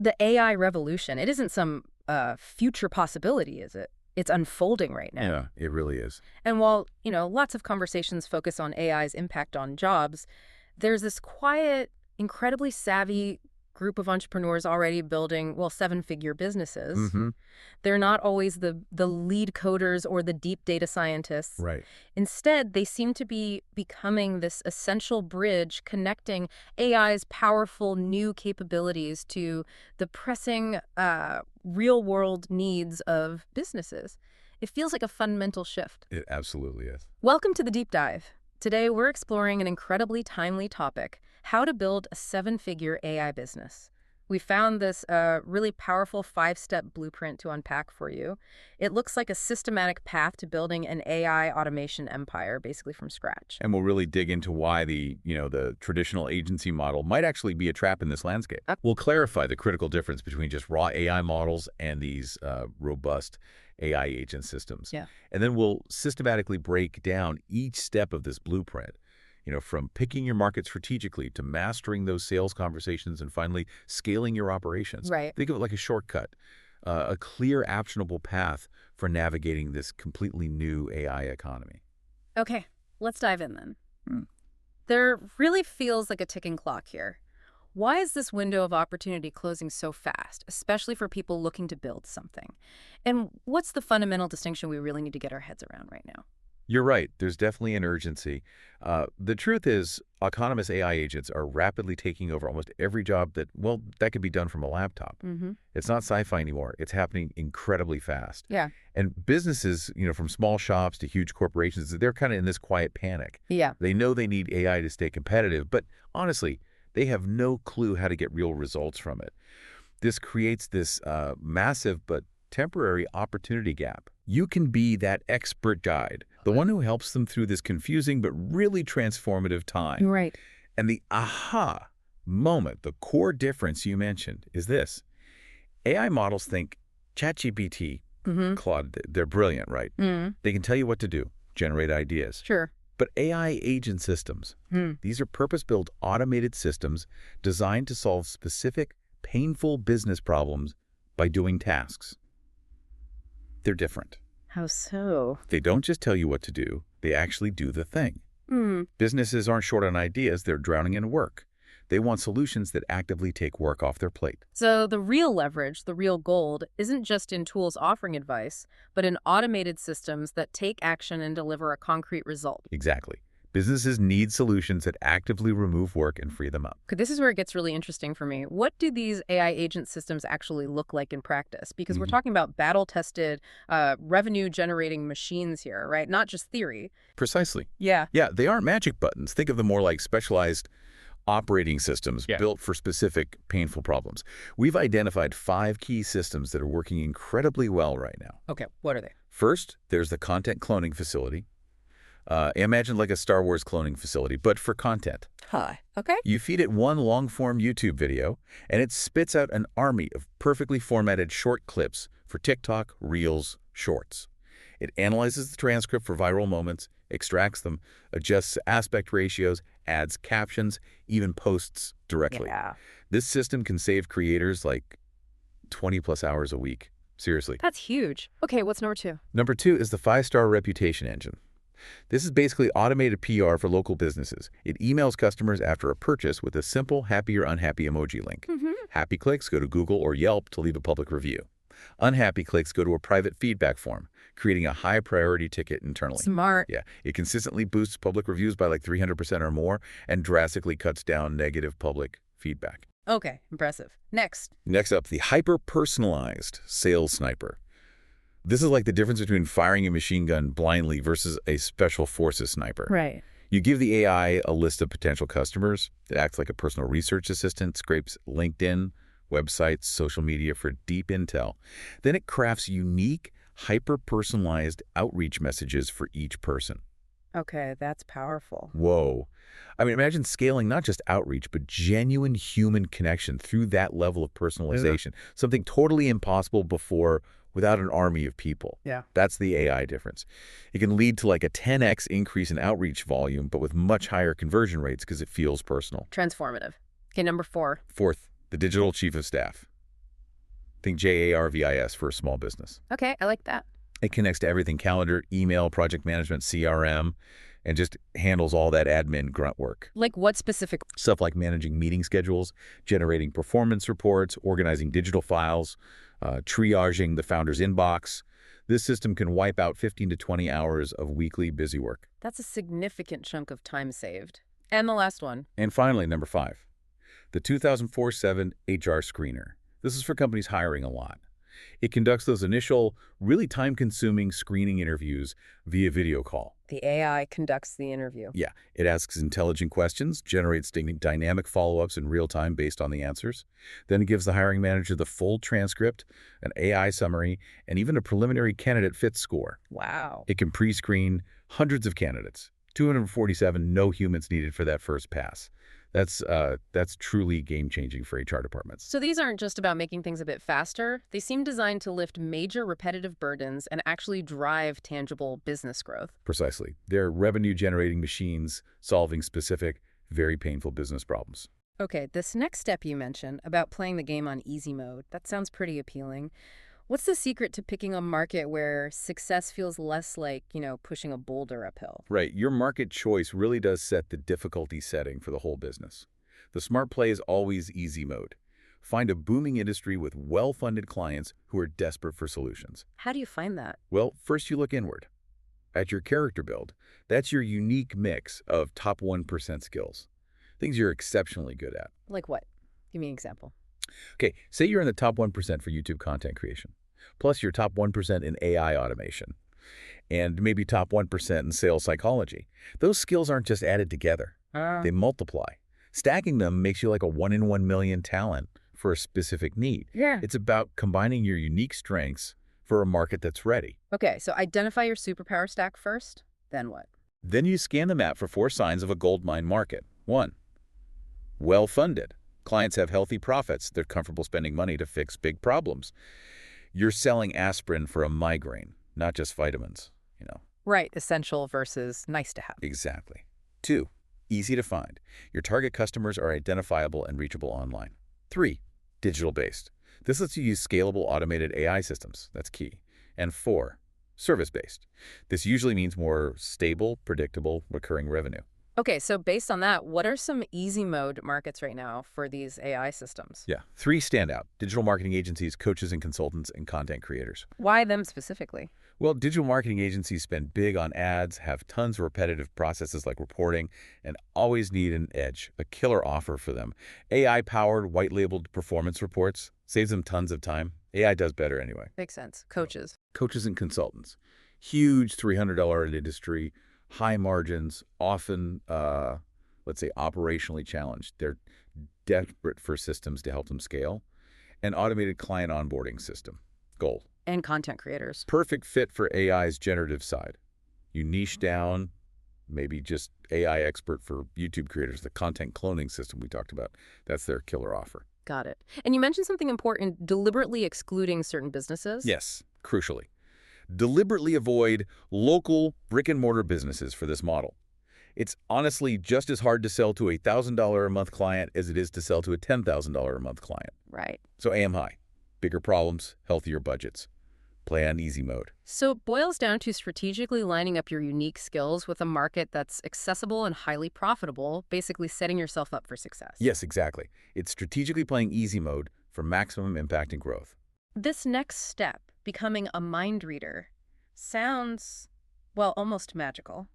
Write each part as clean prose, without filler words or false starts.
The AI revolution, it isn't some future possibility, is it? It's unfolding right now. Yeah, it really is. And while, lots of conversations focus on AI's impact on jobs, there's this quiet, incredibly savvy group of entrepreneurs already building, well, seven-figure businesses. Mm-hmm. They're not always the lead coders or the deep data scientists. Right. Instead, they seem to be becoming this essential bridge connecting AI's powerful new capabilities to the pressing real-world needs of businesses. It feels like a fundamental shift. It absolutely is. Welcome to the Deep Dive. Today, we're exploring an incredibly timely topic, how to build a seven-figure AI business. We found this really powerful 5-step blueprint to unpack for you. It looks like a systematic path to building an AI automation empire, basically from scratch. And we'll really dig into why the traditional agency model might actually be a trap in this landscape. We'll clarify the critical difference between just raw AI models and these robust AI agent systems. Yeah. And then we'll systematically break down each step of this blueprint, from picking your market strategically to mastering those sales conversations and finally scaling your operations. Right. Think of it like a shortcut, a clear, actionable path for navigating this completely new AI economy. Okay, let's dive in then. There really feels like a ticking clock here. Why is this window of opportunity closing so fast, especially for people looking to build something? And what's the fundamental distinction we really need to get our heads around right now? You're right. There's definitely an urgency. The truth is, autonomous AI agents are rapidly taking over almost every job that could be done from a laptop. Mm-hmm. It's not sci-fi anymore. It's happening incredibly fast. Yeah. And businesses, from small shops to huge corporations, they're kind of in this quiet panic. Yeah. They know they need AI to stay competitive, but honestly, they have no clue how to get real results from it. This creates this massive but temporary opportunity gap. You can be that expert guide, the one who helps them through this confusing but really transformative time. Right. And the aha moment, the core difference you mentioned, is this. AI models think ChatGPT, Claude, they're brilliant, right? They can tell you what to do, generate ideas. Sure. But AI agent systems, these are purpose-built automated systems designed to solve specific, painful business problems by doing tasks. They're different. How so? They don't just tell you what to do, they actually do the thing. Businesses aren't short on ideas, they're drowning in work. They want solutions that actively take work off their plate. So the real leverage, the real gold, isn't just in tools offering advice, but in automated systems that take action and deliver a concrete result. Exactly. Businesses need solutions that actively remove work and free them up. Okay, this is where it gets really interesting for me. What do these AI agent systems actually look like in practice? Because we're talking about battle-tested, revenue-generating machines here, right? Not just theory. Precisely. Yeah. Yeah, they aren't magic buttons. Think of them more like specialized operating systems built for specific painful problems. We've identified 5 key systems that are working incredibly well right now. Okay, what are they? First, there's the content cloning facility. Imagine like a Star Wars cloning facility, but for content. Hi. Okay. You feed it one long-form YouTube video, and it spits out an army of perfectly formatted short clips for TikTok, Reels, Shorts. It analyzes the transcript for viral moments, extracts them, adjusts aspect ratios, adds captions, even posts directly. Yeah. This system can save creators like 20+ hours a week. Seriously. That's huge. Okay, what's number 2? Number 2 is the 5-star reputation engine. This is basically automated PR for local businesses. It emails customers after a purchase with a simple happy or unhappy emoji link. Happy clicks go to Google or Yelp to leave a public review. Unhappy clicks go to a private feedback form, creating a high-priority ticket internally. Smart. Yeah, it consistently boosts public reviews by like 300% or more and drastically cuts down negative public feedback. Okay, impressive. Next. Next up, the hyper-personalized sales sniper. This is like the difference between firing a machine gun blindly versus a special forces sniper. Right. You give the AI a list of potential customers. It acts like a personal research assistant, scrapes LinkedIn, websites, social media for deep intel. Then it crafts unique, hyper-personalized outreach messages for each person. Okay, that's powerful. Whoa. I mean, imagine scaling not just outreach, but genuine human connection through that level of personalization. Something totally impossible before without an army of people. Yeah. That's the AI difference. It can lead to like a 10x increase in outreach volume, but with much higher conversion rates because it feels personal. Transformative. Okay, number 4. Fourth, the digital chief of staff. Think JARVIS for a small business. Okay, I like that. It connects to everything calendar, email, project management, CRM, and just handles all that admin grunt work. Like what specific? Stuff like managing meeting schedules, generating performance reports, organizing digital files, triaging the founder's inbox. This system can wipe out 15 to 20 hours of weekly busy work. That's a significant chunk of time saved. And the last one. And finally, number 5, the 2004-7 HR Screener. This is for companies hiring a lot. It conducts those initial, really time-consuming screening interviews via video call. The AI conducts the interview. Yeah, it asks intelligent questions, generates dynamic follow-ups in real time based on the answers. Then it gives the hiring manager the full transcript, an AI summary, and even a preliminary candidate fit score. Wow. It can pre-screen hundreds of candidates, 247 no humans needed for that first pass. That's truly game-changing for HR departments. So these aren't just about making things a bit faster. They seem designed to lift major repetitive burdens and actually drive tangible business growth. Precisely. They're revenue-generating machines solving specific, very painful business problems. Okay, this next step you mentioned about playing the game on easy mode, that sounds pretty appealing. What's the secret to picking a market where success feels less like, pushing a boulder uphill? Right. Your market choice really does set the difficulty setting for the whole business. The smart play is always easy mode. Find a booming industry with well-funded clients who are desperate for solutions. How do you find that? Well, first you look inward. At your character build, that's your unique mix of top 1% skills, things you're exceptionally good at. Like what? Give me an example. Okay, say you're in the top 1% for YouTube content creation, plus you're top 1% in AI automation, and maybe top 1% in sales psychology. Those skills aren't just added together. They multiply. Stacking them makes you like a 1 in 1 million talent for a specific need. Yeah. It's about combining your unique strengths for a market that's ready. Okay, so identify your superpower stack first, then what? Then you scan the map for 4 signs of a gold mine market. 1, well-funded. Clients have healthy profits. They're comfortable spending money to fix big problems. You're selling aspirin for a migraine, not just vitamins, Right, essential versus nice to have. Exactly. 2, easy to find. Your target customers are identifiable and reachable online. 3, digital-based. This lets you use scalable automated AI systems. That's key. And 4, service-based. This usually means more stable, predictable, recurring revenue. Okay, so based on that, what are some easy mode markets right now for these AI systems? Yeah, 3 stand out: digital marketing agencies, coaches and consultants, and content creators. Why them specifically? Well, digital marketing agencies spend big on ads, have tons of repetitive processes like reporting, and always need an edge, a killer offer for them. AI-powered, white-labeled performance reports saves them tons of time. AI does better anyway. Makes sense. Coaches. Coaches and consultants. Huge $300 an industry, high margins, often, let's say, operationally challenged. They're desperate for systems to help them scale. An automated client onboarding system. Gold. And content creators. Perfect fit for AI's generative side. You niche down, maybe just AI expert for YouTube creators, the content cloning system we talked about. That's their killer offer. Got it. And you mentioned something important, deliberately excluding certain businesses. Yes, crucially. Deliberately avoid local brick-and-mortar businesses for this model. It's honestly just as hard to sell to a $1,000 a month client as it is to sell to a $10,000 a month client. Right. So aim high. Bigger problems, healthier budgets. Play on easy mode. So it boils down to strategically lining up your unique skills with a market that's accessible and highly profitable, basically setting yourself up for success. Yes, exactly. It's strategically playing easy mode for maximum impact and growth. This next step, becoming a mind reader, sounds, well, almost magical.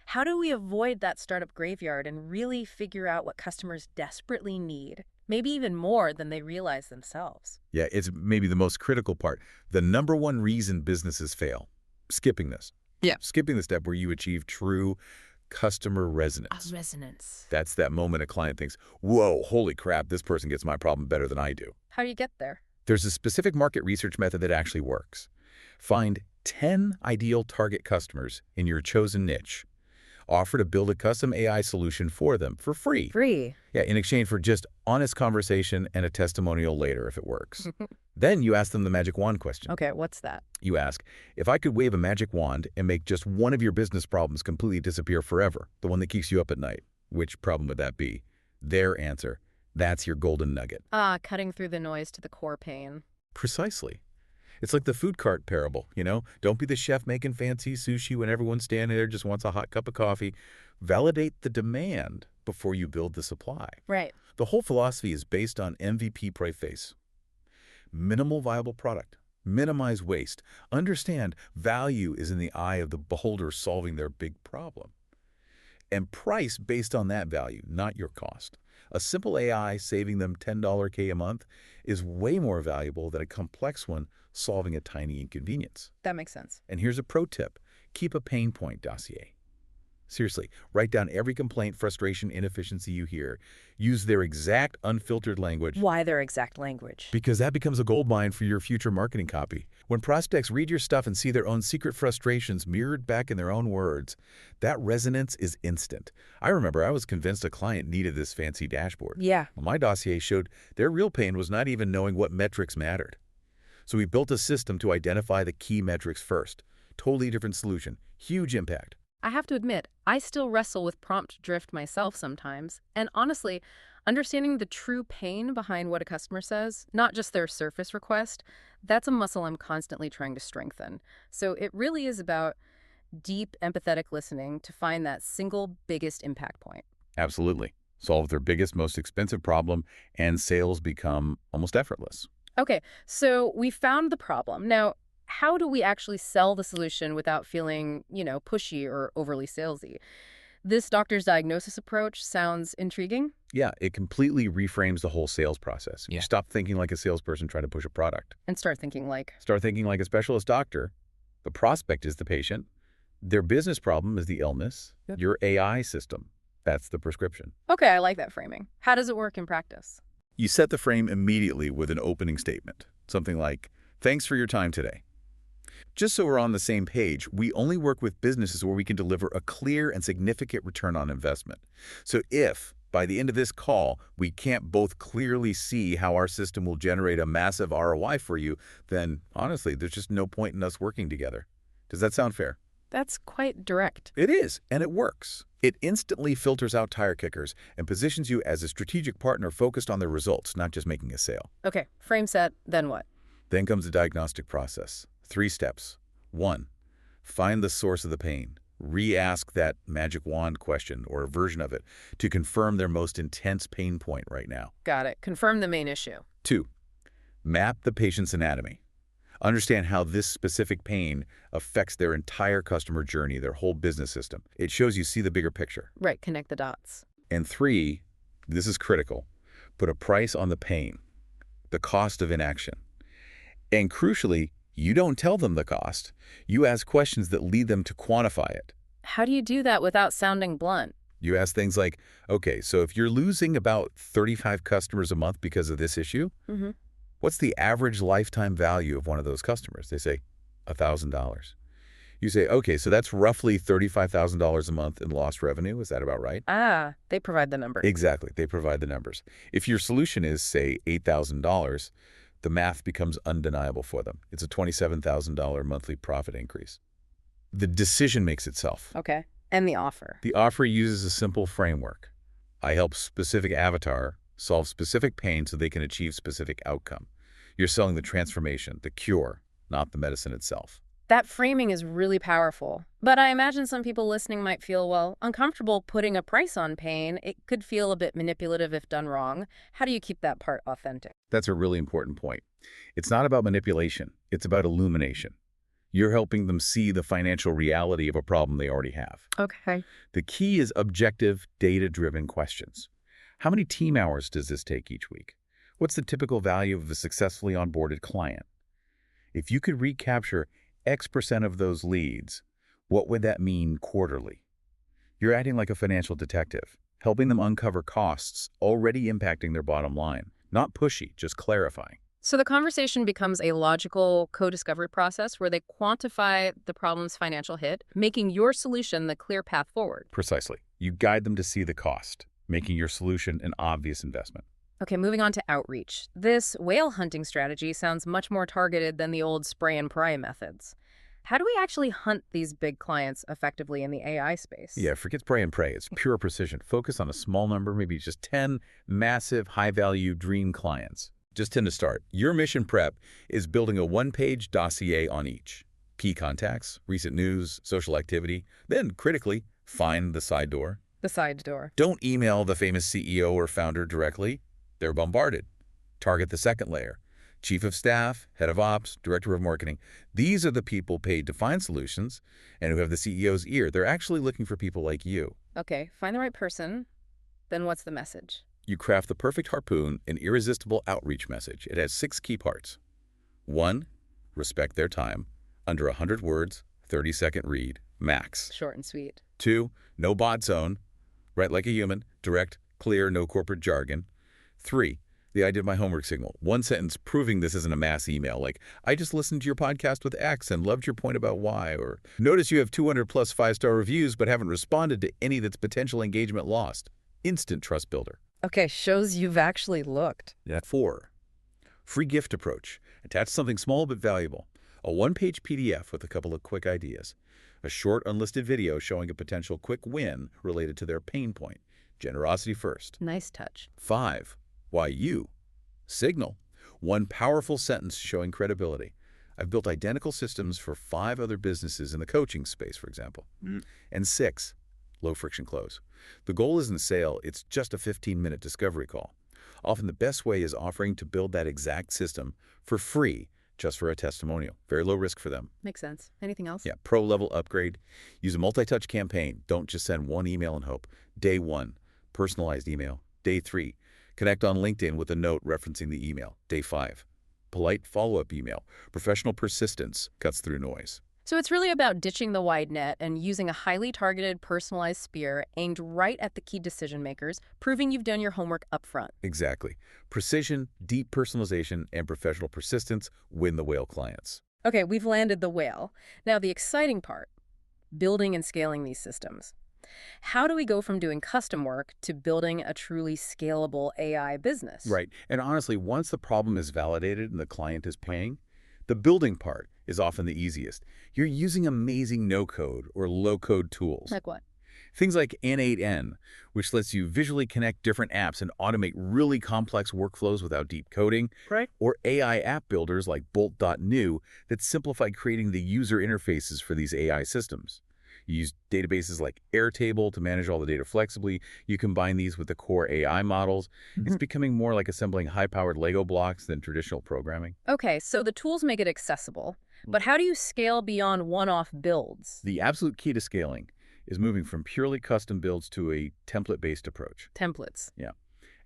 How do we avoid that startup graveyard and really figure out what customers desperately need? Maybe even more than they realize themselves. Yeah, it's maybe the most critical part. The number one reason businesses fail, skipping this. Yeah. Skipping the step where you achieve true customer resonance. Resonance. That's that moment a client thinks, whoa, holy crap, this person gets my problem better than I do. How do you get there? There's a specific market research method that actually works. Find 10 ideal target customers in your chosen niche. Offer to build a custom AI solution for them for free. Free. Yeah, in exchange for just honest conversation and a testimonial later if it works. Then you ask them the magic wand question. Okay, what's that? You ask, if I could wave a magic wand and make just one of your business problems completely disappear forever, the one that keeps you up at night, which problem would that be? Their answer, that's your golden nugget. Cutting through the noise to the core pain. Precisely. It's like the food cart parable, you know? Don't be the chef making fancy sushi when everyone's standing there just wants a hot cup of coffee. Validate the demand before you build the supply. Right. The whole philosophy is based on MVP preface. Minimal viable product. Minimize waste. Understand value is in the eye of the beholder solving their big problem. And price based on that value, not your cost. A simple AI saving them $10K a month is way more valuable than a complex one solving a tiny inconvenience. That makes sense. And here's a pro tip. Keep a pain point dossier. Seriously, write down every complaint, frustration, inefficiency you hear. Use their exact unfiltered language. Why their exact language? Because that becomes a goldmine for your future marketing copy. When prospects read your stuff and see their own secret frustrations mirrored back in their own words, that resonance is instant. I remember I was convinced a client needed this fancy dashboard. Yeah. Well, my dossier showed their real pain was not even knowing what metrics mattered. So we built a system to identify the key metrics first. Totally different solution. Huge impact. I have to admit, I still wrestle with prompt drift myself sometimes. And honestly, understanding the true pain behind what a customer says, not just their surface request, that's a muscle I'm constantly trying to strengthen. So it really is about deep, empathetic listening to find that single biggest impact point. Absolutely. Solve their biggest, most expensive problem, and sales become almost effortless. Okay, so we found the problem. Now, how do we actually sell the solution without feeling, pushy or overly salesy? This doctor's diagnosis approach sounds intriguing. Yeah, it completely reframes the whole sales process. You Yeah. stop thinking like a salesperson trying to push a product. And start thinking like, Start thinking like a specialist doctor. The prospect is the patient. Their business problem is the illness. Yep. Your AI system, that's the prescription. okay, I like that framing. How does it work in practice? You set the frame immediately with an opening statement. Something like, thanks for your time today. Just so we're on the same page, we only work with businesses where we can deliver a clear and significant return on investment. So if, by the end of this call, we can't both clearly see how our system will generate a massive ROI for you, then honestly, there's just no point in us working together. Does that sound fair? That's quite direct. It is, and it works. It instantly filters out tire kickers and positions you as a strategic partner focused on the results, not just making a sale. Okay, frame set, then what? Then comes the diagnostic process. 3 steps. 1, find the source of the pain. Re-ask that magic wand question or a version of it to confirm their most intense pain point right now. Got it. Confirm the main issue. 2, map the patient's anatomy. Understand how this specific pain affects their entire customer journey, their whole business system. It shows you see the bigger picture. Right, connect the dots. And 3, this is critical, put a price on the pain, the cost of inaction. And crucially, you don't tell them the cost. You ask questions that lead them to quantify it. How do you do that without sounding blunt? You ask things like, okay, so if you're losing about 35 customers a month because of this issue, Mm-hmm. what's the average lifetime value of one of those customers? They say, $1,000. You say, okay, so that's roughly $35,000 a month in lost revenue. Is that about right? Ah, they provide the number. Exactly. They provide the numbers. If your solution is, say, $8,000, the math becomes undeniable for them. It's a $27,000 monthly profit increase. The decision makes itself. Okay, and the offer. The offer uses a simple framework. I help specific avatar solve specific pain so they can achieve specific outcome. You're selling the transformation, the cure, not the medicine itself. That framing is really powerful. But I imagine some people listening might feel, well, uncomfortable putting a price on pain. It could feel a bit manipulative if done wrong. How do you keep that part authentic? That's a really important point. It's not about manipulation. It's about illumination. You're helping them see the financial reality of a problem they already have. Okay. The key is objective, data-driven questions. How many team hours does this take each week? What's the typical value of a successfully onboarded client? If you could recapture X% of those leads, what would that mean quarterly? You're acting like a financial detective, helping them uncover costs already impacting their bottom line. Not pushy, just clarifying. So the conversation becomes a logical co-discovery process where they quantify the problem's financial hit, making your solution the clear path forward. Precisely. You guide them to see the cost, making your solution an obvious investment. Okay, moving on to outreach. This whale hunting strategy sounds much more targeted than the old spray and pray methods. How do we actually hunt these big clients effectively in the AI space? Yeah, forget spray and pray. It's pure precision. Focus on a small number, maybe just 10 massive, high-value dream clients. Just 10 to start. Your mission prep is building a one-page dossier on each. Key contacts, recent news, social activity. Then, critically, find the side door. The side door. Don't email the famous CEO or founder directly. They're bombarded. Target the second layer. Chief of staff, head of ops, director of marketing. These are the people paid to find solutions and who have the CEO's ear. They're actually looking for people like you. Okay, find the right person. Then what's the message? You craft the perfect harpoon, an irresistible outreach message. It has 6 key parts. 1. Respect their time. Under 100 words, 30-second read, max. Short and sweet. 2. No bot zone. Write like a human. Direct, clear, no corporate jargon. 3. The I did my homework signal. 1 sentence proving this isn't a mass email, like, I just listened to your podcast with X and loved your point about Y, or notice you have 200+ 5-star reviews but haven't responded to any that's potential engagement lost. Instant trust builder. Okay, shows you've actually looked. 4. Free gift approach. Attach something small but valuable. A 1-page PDF with a couple of quick ideas. A short unlisted video showing a potential quick win related to their pain point. Generosity first. Nice touch. 5. Why you? Signal. 1 powerful sentence showing credibility. I've built identical systems for 5 other businesses in the coaching space, for example. And 6. Low friction close. The goal isn't sale, it's just a 15-minute discovery call. Often the best way is offering to build that exact system for free, just for a testimonial. Very low risk for them. Makes sense. Anything else? Yeah, pro-level upgrade. Use a multi-touch campaign. Don't just send 1 email and hope. Day 1, personalized email. Day 3, connect on LinkedIn with a note referencing the email. Day 5, polite follow-up email. Professional persistence cuts through noise. So it's really about ditching the wide net and using a highly targeted, personalized spear aimed right at the key decision makers, proving you've done your homework up front. Exactly. Precision, deep personalization, and professional persistence win the whale clients. Okay, we've landed the whale. Now the exciting part, building and scaling these systems. How do we go from doing custom work to building a truly scalable AI business? Right. And honestly, once the problem is validated and the client is paying, the building part is often the easiest. You're using amazing no-code or low-code tools. Like what? Things like N8N, which lets you visually connect different apps and automate really complex workflows without deep coding. Right. Or AI app builders like bolt.new that simplify creating the user interfaces for these AI systems. You use databases like Airtable to manage all the data flexibly. You combine these with the core AI models. It's becoming more like assembling high-powered Lego blocks than traditional programming. Okay, so the tools make it accessible, but how do you scale beyond one-off builds? The absolute key to scaling is moving from purely custom builds to a template-based approach. Templates. Yeah.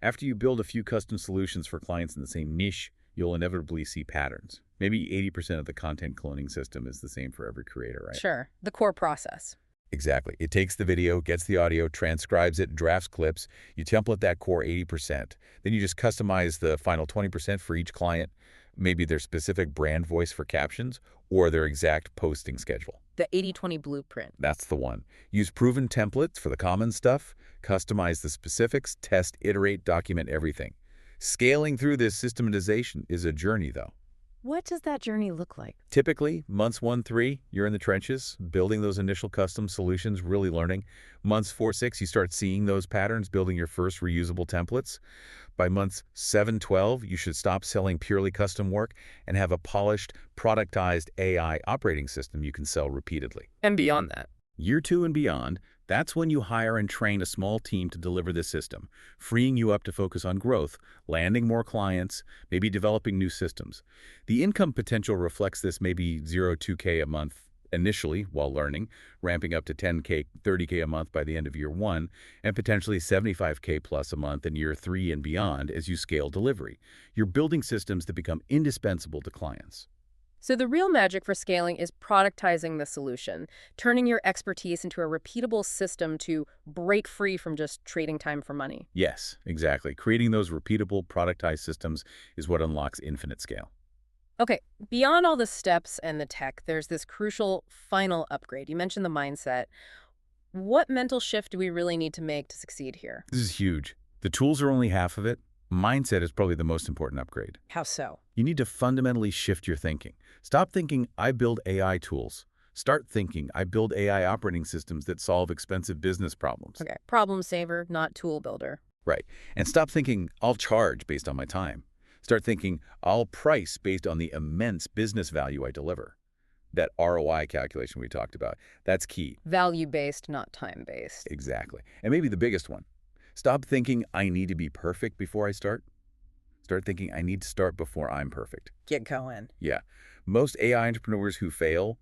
After you build a few custom solutions for clients in the same niche, you'll inevitably see patterns. Maybe 80% of the content cloning system is the same for every creator, right? Sure, the core process. Exactly. It takes the video, gets the audio, transcribes it, drafts clips. You template that core 80%. Then you just customize the final 20% for each client, maybe their specific brand voice for captions or their exact posting schedule. The 80/20 blueprint. That's the one. Use proven templates for the common stuff, customize the specifics, test, iterate, document everything. Scaling through this systematization is a journey, though. What does that journey look like? Typically, months 1-3, you're in the trenches, building those initial custom solutions, really learning. Months 4-6, you start seeing those patterns, building your first reusable templates. By months 7-12, you should stop selling purely custom work and have a polished, productized AI operating system you can sell repeatedly. And beyond that. Year 2 and beyond, that's when you hire and train a small team to deliver this system, freeing you up to focus on growth, landing more clients, maybe developing new systems. The income potential reflects this, maybe 0-2K a month initially while learning, ramping up to 10K, 30K a month by the end of year 1, and potentially 75K plus a month in year 3 and beyond as you scale delivery. You're building systems that become indispensable to clients. So the real magic for scaling is productizing the solution, turning your expertise into a repeatable system to break free from just trading time for money. Yes, exactly. Creating those repeatable, productized systems is what unlocks infinite scale. Okay, beyond all the steps and the tech, there's this crucial final upgrade. You mentioned the mindset. What mental shift do we really need to make to succeed here? This is huge. The tools are only half of it. Mindset is probably the most important upgrade. How so? You need to fundamentally shift your thinking. Stop thinking, I build AI tools. Start thinking, I build AI operating systems that solve expensive business problems. Okay, problem saver, not tool builder. Right. And stop thinking, I'll charge based on my time. Start thinking, I'll price based on the immense business value I deliver. That ROI calculation we talked about, that's key. Value-based, not time-based. Exactly. And maybe the biggest one. Stop thinking I need to be perfect before I start. Start thinking I need to start before I'm perfect. Get going. Yeah. Most AI entrepreneurs who fail,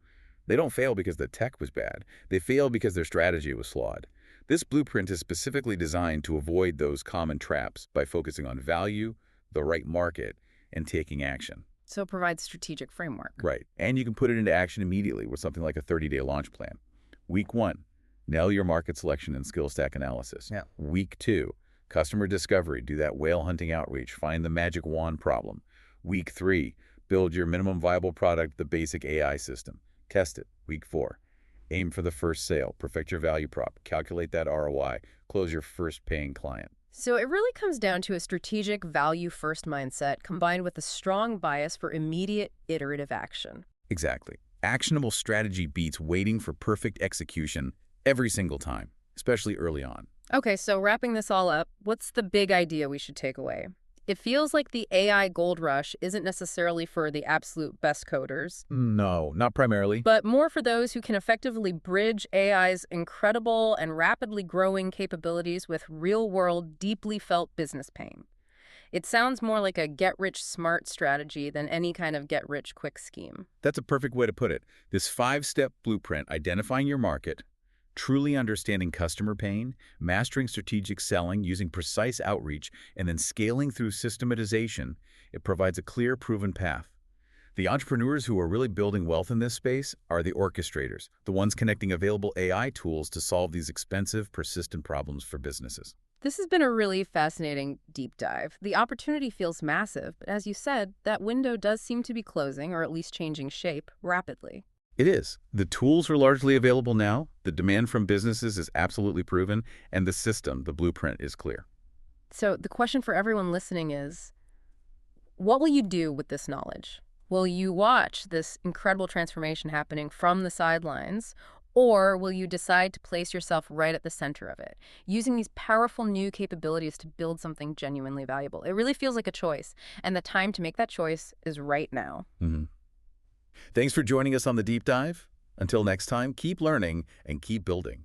they don't fail because the tech was bad. They fail because their strategy was flawed. This blueprint is specifically designed to avoid those common traps by focusing on value, the right market, and taking action. So it provides strategic framework. Right. And you can put it into action immediately with something like a 30-day launch plan. Week 1, nail your market selection and skill stack analysis. Yeah. Week 2, customer discovery, do that whale hunting outreach, find the magic wand problem. Week 3, build your minimum viable product, the basic AI system. Test it. Week 4, aim for the first sale, perfect your value prop, calculate that ROI, close your first paying client. So it really comes down to a strategic value-first mindset combined with a strong bias for immediate iterative action. Exactly. Actionable strategy beats waiting for perfect execution every single time, especially early on. Okay, so wrapping this all up, what's the big idea we should take away? It feels like the AI gold rush isn't necessarily for the absolute best coders, No, not primarily. but more for those who can effectively bridge AI's incredible and rapidly growing capabilities with real-world, deeply felt business pain. It sounds more like a get-rich-smart strategy than any kind of get-rich-quick scheme. That's a perfect way to put it. This 5-step blueprint, identifying your market, truly understanding customer pain, mastering strategic selling, using precise outreach, and then scaling through systematization, it provides a clear, proven path. The entrepreneurs who are really building wealth in this space are the orchestrators, the ones connecting available AI tools to solve these expensive, persistent problems for businesses. This has been a really fascinating deep dive. The opportunity feels massive, but as you said, that window does seem to be closing, or at least changing shape, rapidly. It is. The tools are largely available now, the demand from businesses is absolutely proven, and the system, the blueprint, is clear. So the question for everyone listening is, what will you do with this knowledge? Will you watch this incredible transformation happening from the sidelines, or will you decide to place yourself right at the center of it, using these powerful new capabilities to build something genuinely valuable? It really feels like a choice, and the time to make that choice is right now. Thanks for joining us on the deep dive. Until next time, keep learning and keep building.